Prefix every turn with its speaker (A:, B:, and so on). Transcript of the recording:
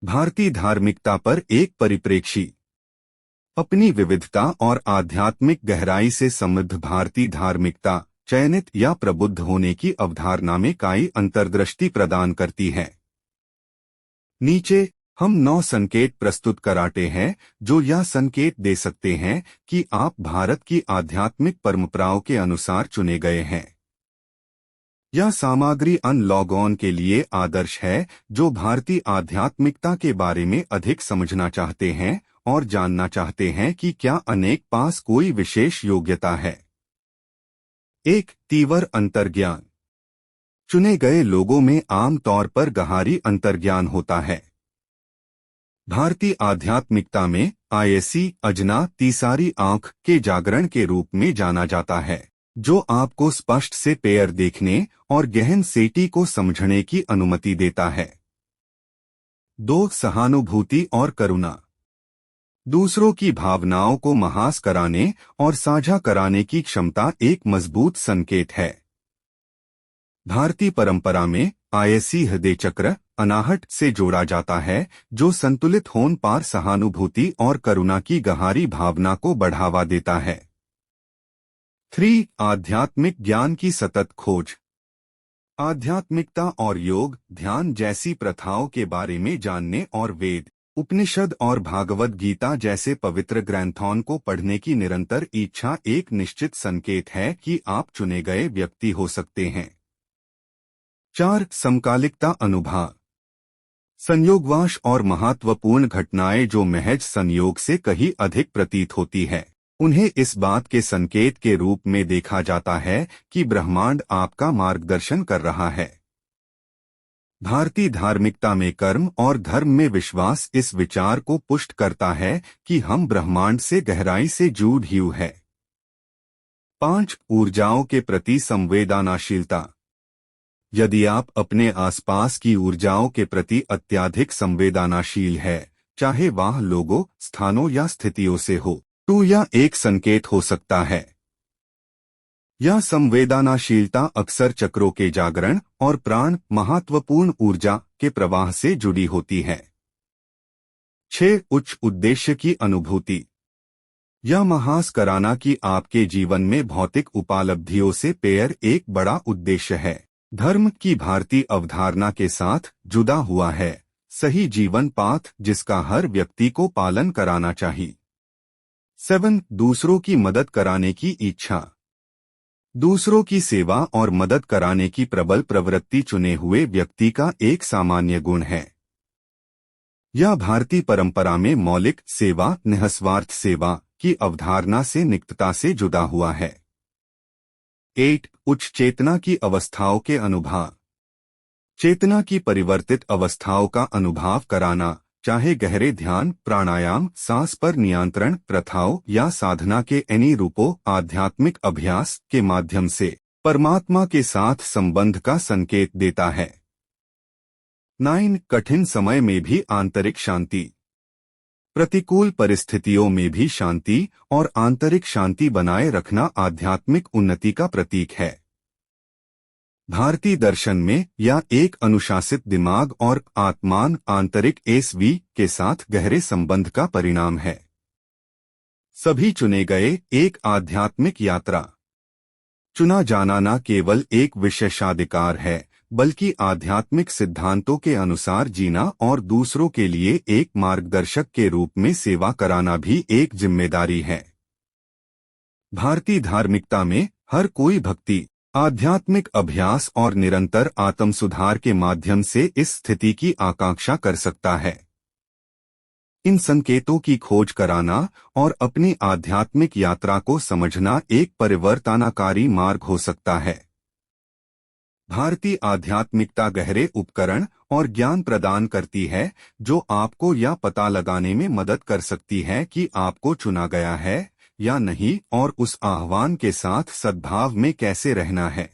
A: भारतीय धार्मिकता पर एक परिप्रेक्ष्य। अपनी विविधता और आध्यात्मिक गहराई से समृद्ध भारतीय धार्मिकता चयनित या प्रबुद्ध होने की अवधारणा में कई अंतर्दृष्टि प्रदान करती है। नीचे हम 9 संकेत प्रस्तुत कराते हैं जो यह संकेत दे सकते हैं कि आप भारत की आध्यात्मिक परंपराओं के अनुसार चुने गए हैं। यह सामग्री अन लॉग ऑन के लिए आदर्श है जो भारतीय आध्यात्मिकता के बारे में अधिक समझना चाहते हैं और जानना चाहते हैं कि क्या अनेक पास कोई विशेष योग्यता है। एक तीव्र अंतर्ज्ञान। चुने गए लोगों में आमतौर पर गहरी अंतर्ज्ञान होता है। भारतीय आध्यात्मिकता में आईएसी अजना तीसरी आंख के जागरण के रूप में जाना जाता है जो आपको स्पष्ट से पेयर देखने और गहन सेटी को समझने की अनुमति देता है। 2 सहानुभूति और करुणा। दूसरों की भावनाओं को महसूस कराने और साझा कराने की क्षमता एक मजबूत संकेत है। भारतीय परंपरा में आईएसी हृदय चक्र अनाहट से जोड़ा जाता है जो संतुलित होने पर सहानुभूति और करुणा की गहरी भावना को बढ़ावा देता है। 3 आध्यात्मिक ज्ञान की सतत खोज। आध्यात्मिकता और योग ध्यान जैसी प्रथाओं के बारे में जानने और वेद उपनिषद और भागवत गीता जैसे पवित्र ग्रंथों को पढ़ने की निरंतर इच्छा एक निश्चित संकेत है कि आप चुने गए व्यक्ति हो सकते हैं। 4 समकालिकता अनुभव। संयोगवश और महत्वपूर्ण घटनाएं जो महज संयोग से कहीं अधिक प्रतीत होती है उन्हें इस बात के संकेत के रूप में देखा जाता है कि ब्रह्मांड आपका मार्गदर्शन कर रहा है। भारतीय धार्मिकता में कर्म और धर्म में विश्वास इस विचार को पुष्ट करता है कि हम ब्रह्मांड से गहराई से जुड़े हुए हैं। 5 ऊर्जाओं के प्रति संवेदनशीलता। यदि आप अपने आसपास की ऊर्जाओं के प्रति अत्यधिक संवेदनशील है, चाहे वह लोगों, स्थानों या स्थितियों से हो, तो यह एक संकेत हो सकता है। यह संवेदनशीलता अक्सर चक्रों के जागरण और प्राण महत्वपूर्ण ऊर्जा के प्रवाह से जुड़ी होती है। 6 उच्च उद्देश्य की अनुभूति। यह महसूस कराना कि आपके जीवन में भौतिक उपलब्धियों से पेयर एक बड़ा उद्देश्य है, धर्म की भारतीय अवधारणा के साथ जुड़ा हुआ है, सही जीवन पाथ जिसका हर व्यक्ति को पालन कराना चाहिए। 7 दूसरों की मदद कराने की इच्छा। दूसरों की सेवा और मदद कराने की प्रबल प्रवृत्ति चुने हुए व्यक्ति का एक सामान्य गुण है। यह भारतीय परंपरा में मौलिक सेवा निस्वार्थ सेवा की अवधारणा से निकटता से जुड़ा हुआ है। 8 उच्च चेतना की अवस्थाओं के अनुभव। चेतना की परिवर्तित अवस्थाओं का अनुभव कराना, चाहे गहरे ध्यान, प्राणायाम, सांस पर नियंत्रण प्रथाओं या साधना के अन्य रूपों, आध्यात्मिक अभ्यास के माध्यम से परमात्मा के साथ संबंध का संकेत देता है। 9 कठिन समय में भी आंतरिक शांति। प्रतिकूल परिस्थितियों में भी शांति और आंतरिक शांति बनाए रखना आध्यात्मिक उन्नति का प्रतीक है। भारतीय दर्शन में यह एक अनुशासित दिमाग और आत्मान आंतरिक एसवी के साथ गहरे संबंध का परिणाम है। सभी चुने गए एक आध्यात्मिक यात्रा। चुना जाना न केवल एक विशेषाधिकार है बल्कि आध्यात्मिक सिद्धांतों के अनुसार जीना और दूसरों के लिए एक मार्गदर्शक के रूप में सेवा कराना भी एक जिम्मेदारी है। भारतीय धार्मिकता में हर कोई भक्ति, आध्यात्मिक अभ्यास और निरंतर आत्म सुधार के माध्यम से इस स्थिति की आकांक्षा कर सकता है। इन संकेतों की खोज कराना और अपनी आध्यात्मिक यात्रा को समझना एक परिवर्तनकारी मार्ग हो सकता है। भारतीय आध्यात्मिकता गहरे उपकरण और ज्ञान प्रदान करती है जो आपको यह पता लगाने में मदद कर सकती है कि आपको चुना गया है या नहीं और उस आह्वान के साथ सद्भाव में कैसे रहना है।